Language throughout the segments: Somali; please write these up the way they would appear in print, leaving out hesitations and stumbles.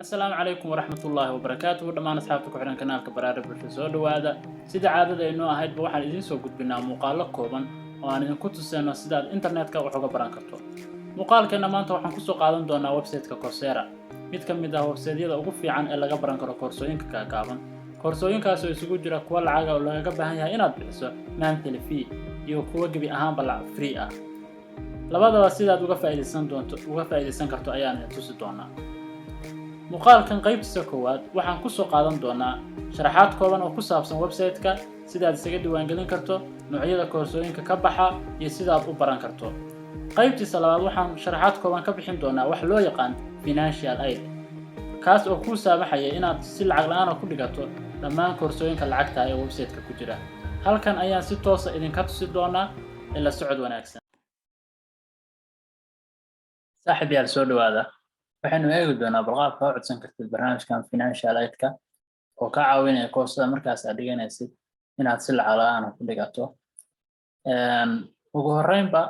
السلام عليكم ورحمة الله وبركاته دمان أصحابتك وحنا كنالك برارب الفسود وهذا سيدا عادة إنه أهيد بوحان إذن سو قد بنا مقالة كوبان وأن إذن كنت سينا سيدا الإنترنت كوحوغا بران كرتو مقال كنا مانتا وحان كسو قادم دونا ويب سايت كورسيرا ميد كميدا ويب سايتيدا ugu fiican ee laga baran karo koorsooyinka ka gaaban koorsooyinkaas oo isugu jira kuwa lacag oo laga baahan yahay inaad bixiso monthly fee iyo kuwa gabi ahaan balac free ah labadaba sidaad uga faa'iideysan karto ayaan tusi doonaa muqaalkan qaybtiisa koowaad waxaan ku soo qaadan doonaa sharaxaad kooban oo ku saabsan website-ka sidaad isaga diiwaangelin karto noocyada koorsooyinka ka baxa iyo sidaad u baran karto qaybtiisa labaad waxaan sharaxaad kooban ka bixin doonaa wax loo yaqaan financial aid kaas oo kuu saamaxaya inaad si lacag la'aan ah ku dhigato dhammaan koorsooyinka lacagta ee website-ka ku jira halkan ayaan si toos ah idinka tusi doonaa ila socod wanaagsan saaxiibayaal soo dhawaada waxaanu eegi doonaa balqaabka oo codsan kartid barnaamijkan financial aid-ka oo ka caawinaya koorsada markaas aad dhiganaysid inaad si lacag la'aan ah ku dhigato ugu horreynba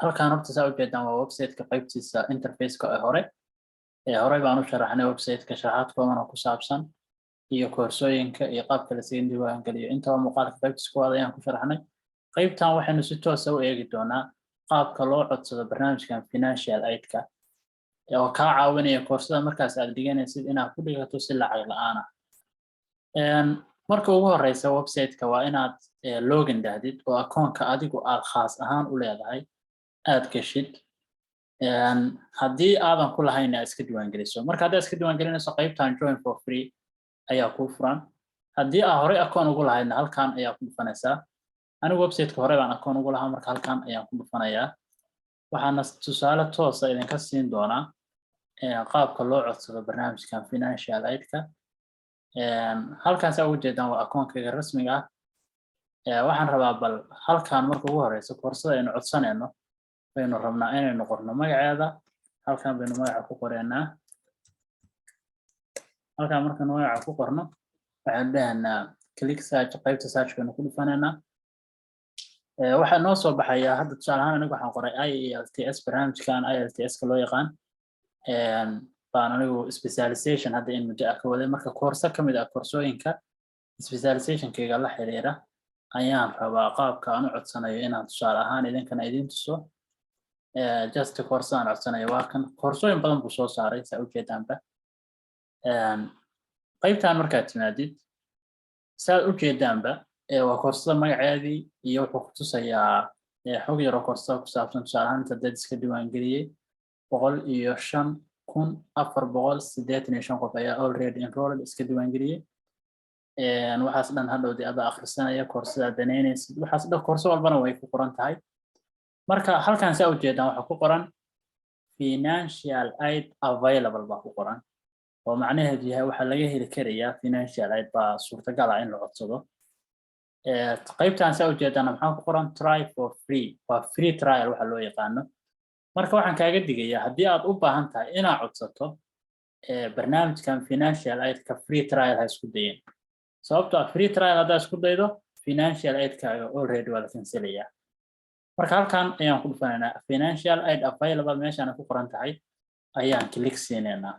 halkan horta saa ujeedaan waa website-ka qaybtiisa interface-ka ee hore baan u sharaxnay website-ka sharaxaad kooban oo ku saabsan iyo koorsooyinka iyo qaabka la siin diiwaangeliyo intaba muuqaalka qaybtiisa koowaad ayaan ku sharaxnay qaybtan waxaynu si toos ah u eegi doonaa qaabka loo codsado barnaamijkan financial aid-ka oo ka caawinaya koorsada markaas aad dhiganaysid inaad ku dhigato si lacag la'aan ah marka ugu horeysa website-ka waa inaad login dhahdid oo akoonka adigu aad khaas ahaan u leedahay aad gashid haddii aadan ku lahayn iska diiwaangeliso marka haddaad iska diiwaangelinayso qaybtan join for free ayaa kuu furan haddii aad horey akoon ugu lahaydna halkan ayaa ku dhufanaysaa anigu website-ka hore baan akoon ugu lahaa marka halkan ayaan ku dhufanayaa waxaana tusaale toos ah idinka siin doonaa qaabka loo codsado barnaamijkan financial aid-ka halkan saa ugu jeedaan waa akoonkayga rasmiga ah waxaan rabaa bal halkan marka ugu horeysa koorsada aynu codsanayno baynu rabnaa inaynu qorno magaceeda halkan baynu magaca ku qoraynaa halkan markaan magaca ku qorno waxaan dhahaynaa click search qaybta search baynu ku dhufanaynaa waxaa noo soo baxaya hadda tusaale ahaan anigu waxaan qoray IELTS barnaamijkan IELTS-ka loo yaqaan baan anigu specialization hadda in muddo ah ka waday marka koorso ka mid ah koorsooyinka specialization-kayga la xiriira ayaan rabaa qaabka aan u codsanayo inaan tusaale ahaan idinkana idin tuso just koorso aan codsanayo waa kan koorsooyin badan buu soo saaray saa ujeedaanba qaybtan markaad timaadid saad ujeedaanba waa koorsada magaceedii iyo wuxuu ku tusayaa xog yar oo koorsada ku saabsan tusaale ahaan inta dad iska diiwaangeliyey 105,485 qof ayaa already enrolled iska diiwaangeliyey waxaas dhan hadhowdii adaa akhrisanaya koorsada danaynaysid waxaas dhan koorso walbana way ku qoran tahay marka halkan saa ujeedaan waxaa ku qoran financial aid available baa ku qoran oo macnaheedu yahay waxaa laga heli karayaa financial aid baa suurtagal ah in la codsado qaybtan saa ujeedaan maxaa ku qoran try for free waa free trial waxa loo yaqaano marka waxaan kaaga digayaa haddii aad u baahan tahay inaad codsato barnaamijkan financial aid-ka free trial ha isku dayin sababtoo ah free trial haddaad isku daydo financial aid-kaaga already waa la kanselayaa marka halkan ayaan ku dhufanaynaa financial aid available meeshaan ku qoran tahay ayaan click siinaynaa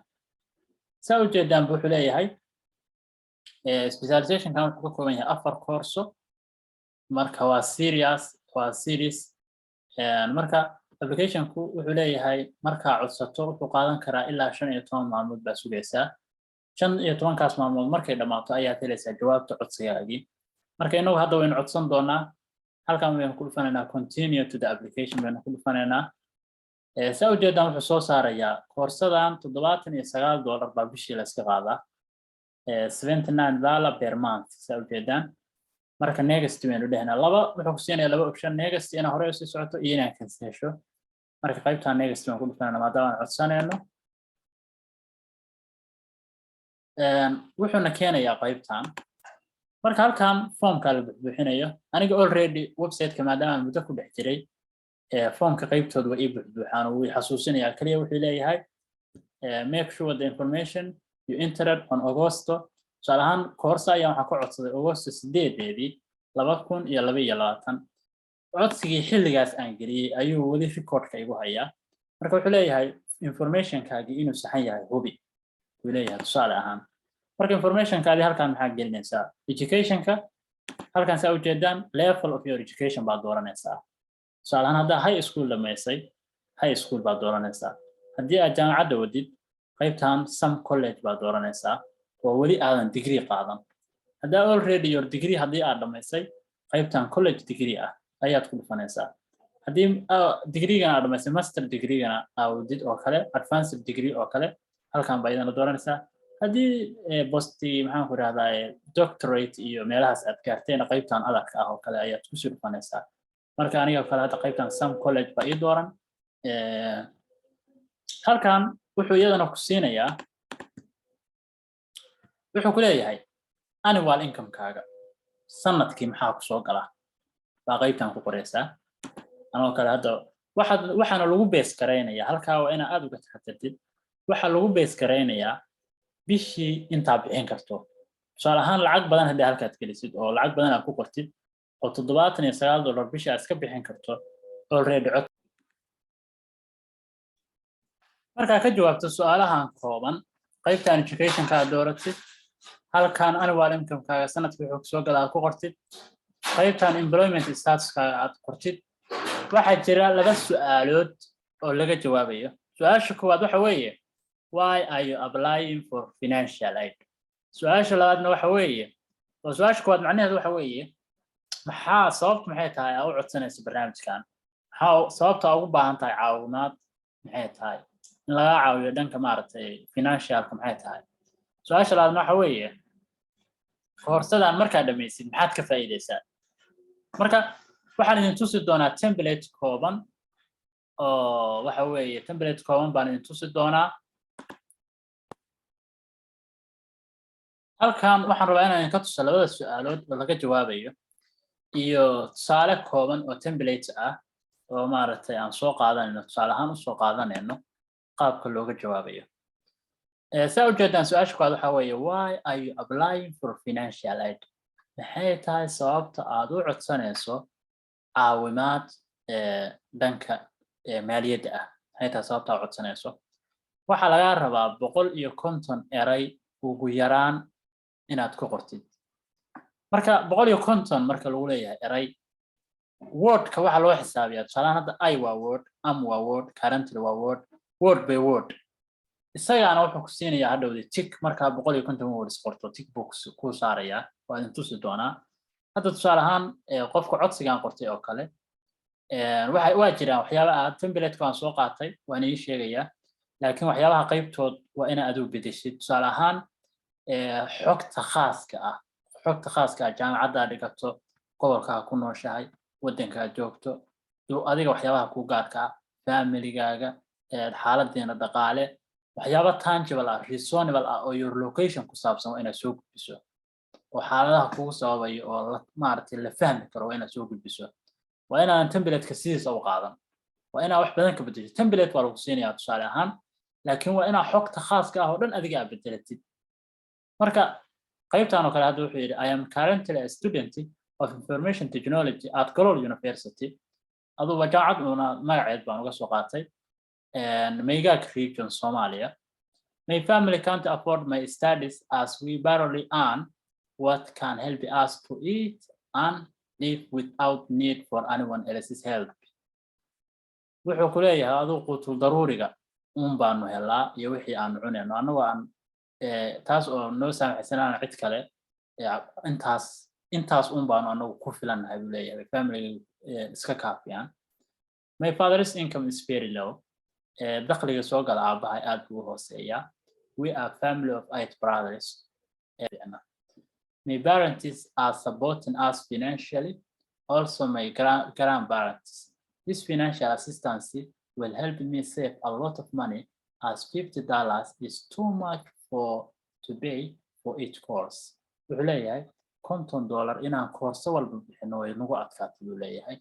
saa ujeedaan wuxuu leeyahay specialization-kan wuxuu ka kooban yahay 4 koorso marka waa series marka application-ku wuxuu leeyahay markaa codsato wuxuu qaadan karaa ilaa 15 maalmood baa sugaysaa 15kaas maalmood markay dhamaato ayaad helaysaa jawaabta codsigaagii marka inagu hadda waynu codsan doonaa halkan waynu ku dhufanaynaa continue to the application baynu ku dhufanaynaa saa ujeedaan wuxuu soo saarayaa koorsadan $79 baa bishii la iska qaadaa $79 per month saa ujeedaan marka next baynu dhahnaa wuxuu ku siinayaa 2 option next ina hore usii socoto iyo inaad kansesho marka qaybtan next baan ku dhufanaynaa maadaama aan codsanayno wuxuuna keenayaa qaybtan marka halkan formka la buuxinayo aniga already website-ka maadaama aan muddo ku dhex jiray formka qaybtooda waa ii buuxaan oo wuu xasuusinayaa kaliya wuxuu leeyahay make sure the information you entered on August tusaale ahaan koorsa ayaan waxaan ku codsaday August 8-deedii 2022 codsigii xilligaas aan geliyey ayuu weli recordka igu hayaa marka wuxuu leeyahay information-kaagii inuu saxan yahay hubi leeyahay tusaale ahaan marka informationkaadi halkan maxaa gelinaysaa educationka halkan saa ujeedaan level of your education baad dooranaysaa tusaale ahaan haddaa high school dhamaysay high school baad dooranaysaa haddii aad jaamacadda wadid qaybtan some college baad dooranaysaa oo weli aadan degree qaadan haddaa already your degree haddii aad dhamaysay qaybtan college degree ah ayaad ku dhufanaysaa haddii degreegana aad dhamaysay master degreegana aad wadid oo kale advanced degree oo kale halkan baa idana dooranaysaa haddii posti maxaan ku rahdaa doctorate iyo meelahaas aad gaartayna qaybtan adagka ah oo kale ayaad kusii dhufanaysaa marka aniga kale hadda qaybtan some college baa ii dooran halkan wuxuu iyadana ku siinayaa wuxuu ku leeyahay annual income-kaaga sanadkii maxaa ku soo gala baa qaybtan ku qoraysaa anoo kale hadda waxaana lagu bees garaynayaa halkaa waa inaa aad uga taxadirtid waxaa lagu bees garaynayaa bishii intaa bixin karto tusaale ahaan lacag badan haddii halkaad gelisid oo lacag badan aad ku qortid oo $79 bishii aad iska bixin karto already cod markaa ka jawaabto su'aalahan kooban qaybtan educationka aad dooratid halkan annual income-kaaga sanadkii wuxuu soo galaa ku qortid qaybtan employment statuskaaga aad qortid waxaa jira laba su'aalood oo laga jawaabayo su'aasha koowaad waxa weeye why are you applying for financial aid su'aasha labaadna waxa weeye oo su'aasha koowaad macnaheedu waxa weeye maxaa sababtu maxay tahay aad u codsanayso barnaamijkan maxaa sababta ugu baahan tahay caawimaad maxay tahay in laga caawiyo dhanka maaragtay financialka maxay tahay su'aasha labaadna waxa weeye koorsadan markaa dhamaysid maxaad ka faa'iidaysaa marka waxaan idin tusi doonaa template kooban oo waxa weeye template kooban baan idin tusi doonaa halkan waxaan rabaa inaan ka tuso labada su'aalood oo laga jawaabayo iyo tusaale kooban oo template ah oo maaragtay aan soo qaadanayno tusaale ahaan u soo qaadanayno qaabka looga jawaabayo saa ujeedaan su'aasha koowaad waxa weeye why are you applying for financial aid maxay tahay sababta aad u codsanayso caawimaad dhanka maaliyadda ah maxay tahay sababta aad u codsanayso waxaa lagaa rabaa 150 eray ugu yaraan inaad ku qortid marka 150 marka lagu leeyahay eray wordka waxa loo xisaabiyaa tusaalahan hadda I waa word am waa word currently waa word by word isagaana wuxuu ku siinayaa hadhowdii tick markaa 150 words qorto tick box ku saarayaa waa idin tusi doonaa hadda tusaale ahaan qofka codsigaan qortay oo kale waa jiraan waxyaabaha template-ka aan soo qaatay waan ii sheegayaa laakiin waxyaabaha qaybtood waa inaad adigu bedeshid tusaale ahaan xogta khaaska ah jaamacadda dhigato gobolka ku nooshahay waddanka joogto adiga waxyaabaha ku gaarka ah family-gaaga xaaladdeena dhaqaale waxyaabo tangible ah reasonable ah oo your location ku saabsan waa inaad soo gudbiso oo xaaladaha kugu sababayo oo maaragtay la fahmi karo waa inaad soo gudbiso waa inaan template-ka sidiisa u qaadan waa inaad wax badan ka bedesho template waa lagu siinayaa tusaale ahaan laakiin waa inaad xogta khaaska ah oo dhan adiga aad bedelatid marka qaybtan oo kale hadda wuxuu yidhi I am currently a student of information technology at Global University aduba jaamacad una magaceed baan uga soo qaatay Meigag region Somalia my family can't afford my studies as we barely earn what can help us to eat and live without need for anyone else's help wuxuu ku leeyahay aduu qutul daruuriga baanu helaa iyo wixii aan cunayno annagu aan taas oo noo saamaxaysanaan cid kale intaas baanu annagu ku filannahay buu leeyahay family iska kaafiyaan my father's income is very low dakhliga soo gala aabahay aad buu hooseeyaa we are family of 8 brothers my parents are supporting us financially also my grandparents this financial assistance will help me save a lot of money as $50 is too much to pay for each course wuxuu leeyahay $50 inaan koorso walba bixino way nagu adkaatay buu leeyahay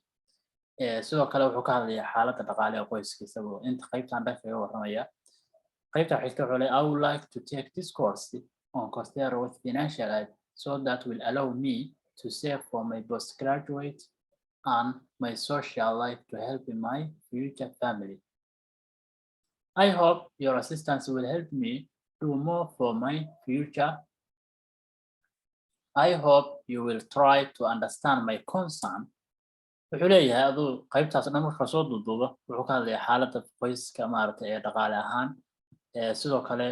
sidoo kale wuxuu ka hadlayaa xaaladda dhaqaale ee qoyskiisa oo inta qaybtan dhanka kaga warramaya qaybta xigta wuxuu leeyahay I would like to take this course on Coursera with financial aid so that will allow me to save for my postgraduate and my social life to help in my future family I hope your assistance will help me do more for my future. I hope you will try to understand my concern. wuxuu leeyahay aduu qaybtaas dhan marka soo duuduubo wuxuu ka hadlayaa xaaladda qoyska maaragtay ee dhaqaale ahaan sidoo kale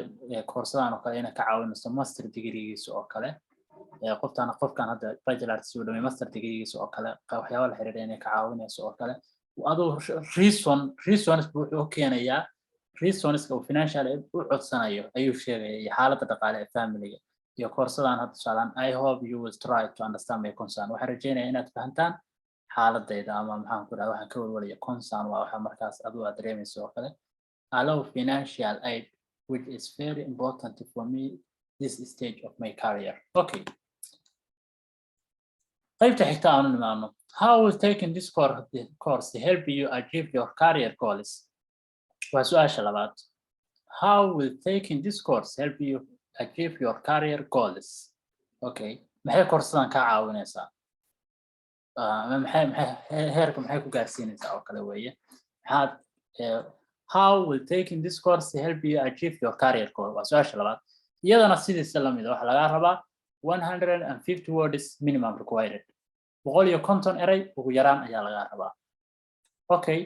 koorsadan oo kale inay ka caawinayso master degreegiisa oo kale qofkan hadda bachelor's uu dhamay master degreegiisa oo kale waxyaabo la xiriira inay ka caawinayso oo kale aduu reasons wuxuu keenayaa reasons uu financial aid u codsanayo ayuu sheegaya iyo xaaladda dhaqaale ee family-ga iyo koorsadan hadda saalan I hope you will try to understand my concern waxaan rajeynayaa inaad fahantaan xaaladayda ama maxaan ku dhahaa waxaan ka walwalaya concern waa waxa markaas aduu aad dareemayso oo kale allow financial aid which is very important for me this stage of my career. Okay. qaybta xigta aanu nimaano how will taking this course help you achieve your career goals? waa su'aasha labaad. How will taking this course help you achieve your career goals? Okay. maxay koorsadan ka caawinaysaa? heerka maxay ku gaarsiinaysaa oo kale weeye how will taking this course help you achieve your career goal? waa su'aasha labaad. iyadana sidiisa la mid ah waxa laga rabaa 150 words minimum required 150 eray ugu yaraan ayaa laga rabaa. Okay.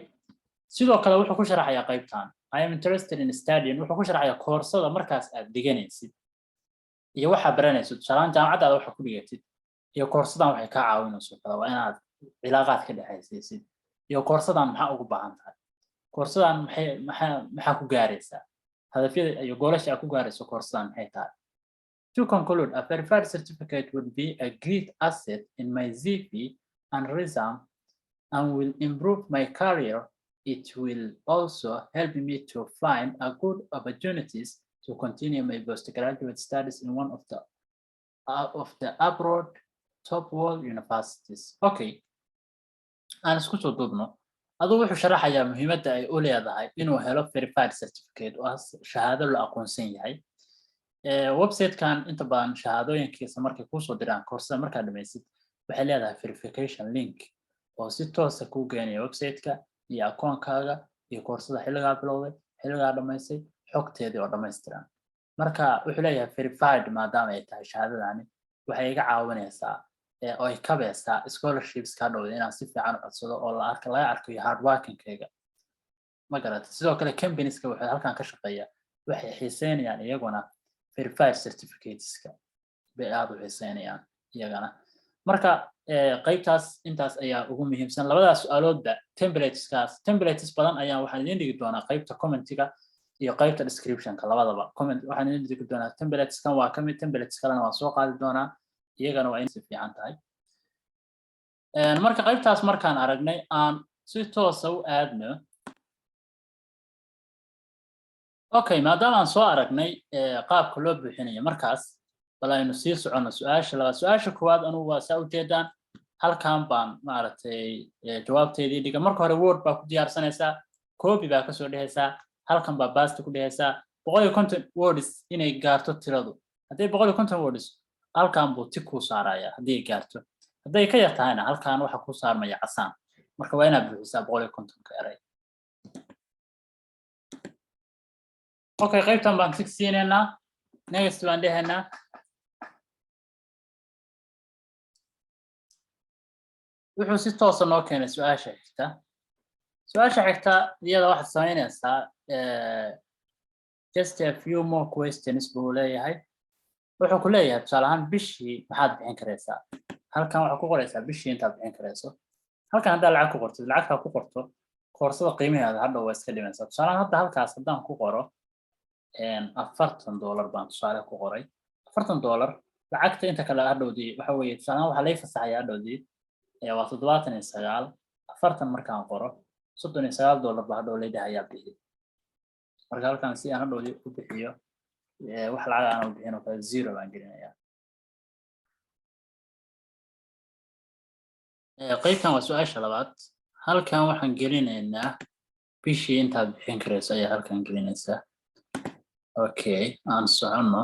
sidoo kale wuxuu ku sharaxayaa qaybtan I am interested in studying wuxuu ku sharaxayaa koorsada markaas aad dhiganaysid iyo waxa baranaysid tusaale jaamacadda waxa ku dhigatid iyo koorsadan waxay ka caawinayso kala waa inaad cilaaqaad ka dhaxaysiisid iyo koorsadan maxaa ugu baahan tahay koorsadan maxaa ku gaaraysaa hadafyada iyo goolasha aad ku gaarayso koorsadan maxay tahay. To conclude, a verified certificate would be a great asset in my CV and resume and will improve my career. It will also help me to find a good opportunities to continue my postgraduate studies in one of the abroad top world universities. Okay. aan isku soo duubno aduu wuxuu sharaxayaa muhiimadda ay u leedahay inuu helo verified certificate oo shahaado la aqoonsan yahay. website-kan inta badan shahaadooyinkiisa markay kuu soo diraan koorsada markaad dhamaysid waxay leedahay verification link oo si toos ah kuu geenaya website-ka iyo akoonkaaga iyo koorsada xilligaa bilowday xilligaa dhamaysay xogteedii oo dhammaystiran. marka wuxuu leeyahay verified maadaama ay tahay shahaadadani waxay iga caawinaysaa oo ay kabaysaa scholarships ka dhowday inaan si fiican u codsado oo laga arkayo hard working-kayga. ma garatay sidoo kale companies-ka waxay halkan ka shaqeeyaa waxay xiiseynayaan iyaguna verified certificateska bay aad u xiiseynayaan iyagana. marka qaybtaas intaas ayaa ugu muhiimsan labadaas su'aaloodba templates badan ayaa waxaan idin dhigi doonaa qaybta commentiga iyo qaybta description-ka labadaba comment waxaan idin dhigi doonaa templates-kan waa kamid templates kalena waan soo qaadi doonaa iyagana waa in si fiican tahay. marka qaybtaas markaan aragnay aan si toos ah u aadno. Okay, maadaama aan soo aragnay qaabka loo buuxinayo markaas bal aynu sii socono su'aasha labaad. su'aasha koowaad anigu waa saa u jeedaan halkan baan maaragtay jawaabteedii dhiga marka hore word baa ku diyaarsanaysaa copy baa ka soo dhehaysaa halkan baa paste ku dhehaysaa 150 words inay gaarto tiradu hadday 150 words halkan buu tick ku saarayaa haddii gaarto hadday ka yar tahayna halkan waxa ku saarmaya casaan marka waa inaad buuxisaa 150 ka eray. Okay, qaybtan baan tick siinaynaa next baan dhahaynaa wuxuu si toos ah noo keenay su'aasha xigta. su'aasha xigta iyada waxaad samaynaysaa just a few more questions buu leeyahay. wuxuu ku leeyahay tusaale ahaan bishii maxaad bixin karaysaa halkan waxaad ku qoraysaa bishii intaad bixin karayso halkan haddaad lacag ku qortid lacagtaa ku qorto koorsada qiimaheeda hadhow waa iska dhimaysaa. tusaale ahaan hadda halkaas haddaan ku qoro $40 baan tusaale ku qoray $40 lacagta inta kale hadhowdii waxa weeye tusaale ahaan waxaa lay fasaxayaa hadhowdii waa 79 40 markaan qoro $39 baa hadhow leedahay bixi. marka halkan si aan hadhowdii u bixiyo wax lacag aan u bixino kale 0 baan gelinayaa. qaybtan waa su'aasha labaad halkan waxaan gelinaynaa bishii intaad bixin karayso ayaa halkan gelinaysaa. Okay, aan socono.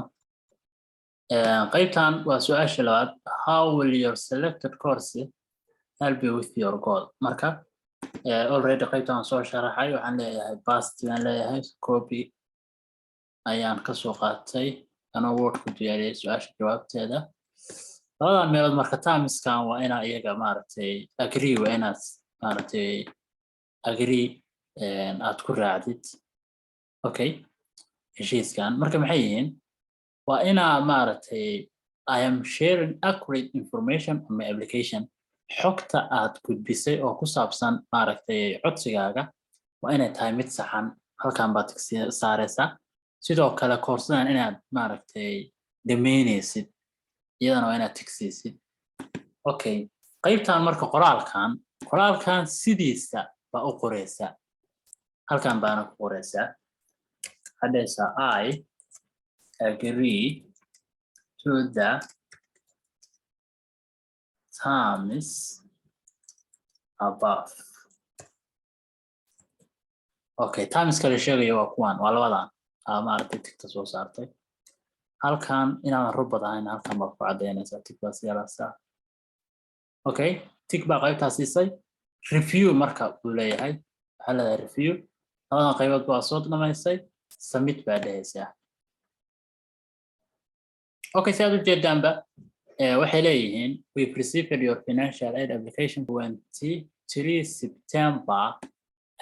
qaybtan waa su'aasha labaad how will your selected course help you with your goal? marka already qaybtan soo sharaxay waxaan leeyahay past baan leeyahay copy ayaan ka soo qaatay anoo word ku diyaariyay su-aasha jawaabteeda labadan meelood marka termskan waa inaa iyaga maaragtay agree waa inaad maaragtay agree aad ku raacdid okay heshiiskan marka maxay yihiin waa inaa maaragtay I am sharing accurate information on my application xogta aad gudbisay oo ku saabsan maaragtay codsigaaga waa inay tahay mid saxan halkan baad saaraysaa sidoo kale koorsadan inaad maaragtay dhammaynaysid iyadana waa inaad tigsiisid okay qaybtan marka qoraalkan sidiisa baa u qoraysaa halkan baana ku qoraysaa hadhaysaa I agree to the terms above okay terms kale sheegaya waa kuwan waa labadan maaragtay tigta soo saartay halkan inaan rubad ahayn halkan baa ku cadaynaysaa tig baa siyaalaysaa okay tig baa qaybtaa siisay review marka uu leeyahay waxaa leedahay review labadan qaybood baa soo dhamaysay submit baa dhehaysaa okay si aad u jeedaanba waxay leeyihiin we've received your financial aid application 23 September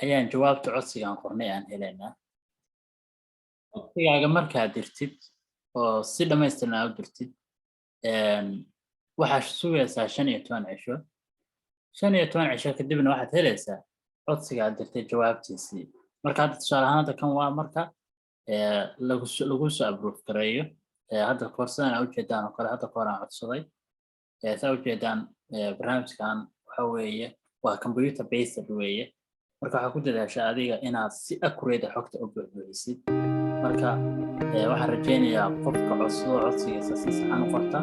ayaan jawaabta codsigaan qornay aan helaynaa codsigaaga markaad dirtid oo si dhammaystiran aad u dirtid waxaad sugaysaa 15 cisho 15 cisho kadibna waxaad helaysaa codsiga aad dirtay jawaabtiisii marka hadda tusaale ahaan hadda kan waa marka lagu soo approve gareeyo hadda koorsadan aad ujeedaan oo kale hadda ka hor aan codsaday saa ujeedaan barnaamijkan waxa weeye waa computer based weeye marka waxaa ku dadaashaa adiga inaad si accurate xogta u buuxisid marka waxaan rajaynayaa qofka codsigiisa si saxan u qorta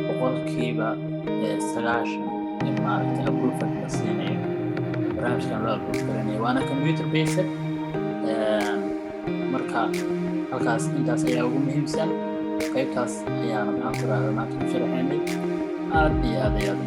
boqolkiiba 90 in maaragtay approval la siinayo barnaamijkan loo approve garanayo waana computer based marka halkaas intaas ayaa ugu muhiimsan qaybtaas ayaana maxaan ku raahdaa maanta ku sharaxaynay aad iyo aad ayaad